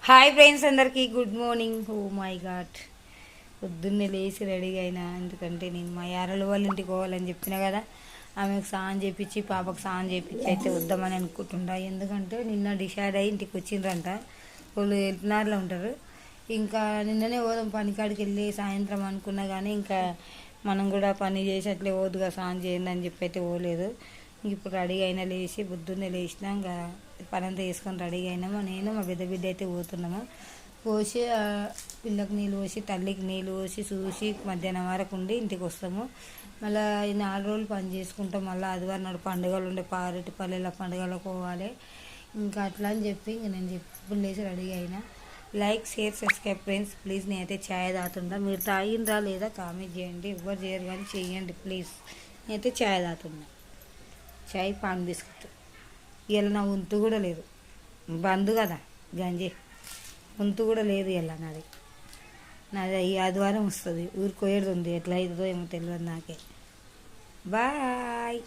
Hi friends, అందరికీ good morning. Oh my God, పొద్దున్నే లేచి రెడీగా అయినా. ఎందుకంటే నేను మా యారల వాళ్ళ ఇంటికి పోవాలని చెప్పిన కదా, ఆమెకు స్నానం చేయించి పాపకు స్నానం చేయించి అయితే వద్దామని అనుకుంటుండా. ఎందుకంటే నిన్న డిసైడ్ అయ్యి ఇంటికి వచ్చిండ్రంట. వాళ్ళు ఎల్పినార్లో ఉంటారు. ఇంకా నిన్ననే పోదాం పనికాడికి వెళ్ళి సాయంత్రం అనుకున్నా, కానీ ఇంకా మనం కూడా పని చేసి అట్లే పోదుగా స్నానం చేయండి అని చెప్పి అయితే పోలేదు. ఇప్పుడు రెడీ అయినా, లేచి పొద్దున్నే లేచినా ఇంకా పనంతా వేసుకొని రెడీగా అయినాము. నేను మా పెద్ద బిడ్డ అయితే పోతున్నాము. పోసి పిల్లకు నీళ్ళు పోసి తల్లికి నీళ్ళు పోసి చూసి మధ్యాహ్నం వరకు ఉండి ఇంటికి వస్తాము. మళ్ళీ ఈ 4 రోజులు పని చేసుకుంటాం. మళ్ళీ ఆదివారం నాడు పండుగలు ఉండే పారెటి పల్లెల పండుగలకు పోవాలి. ఇంకా అట్లా అని చెప్పి ఇంక నేను ఇప్పుడు లేచి రెడీగా అయినా. Like, share, subscribe friends please. నేనైతే ఛాయ్ తాగుతుంటా. మీరు తాగిండ్రా లేదా కామెంట్ చేయండి. ఎవరు చేయరు కానీ చేయండి ప్లీజ్. నేనైతే ఛాయ్ తాగుతున్నా. చాయ్ పాన్ బిస్కెట్. ఇలా నా వంతు కూడా లేదు, బంద్ కదా గంజి, వంతు కూడా లేదు ఇలా నాది ఈ ఆదివారం వస్తుంది. ఊరికి పోయేది ఉంది, ఎట్లా అవుతుందో ఏమో తెలియదు నాకే. బాయ్.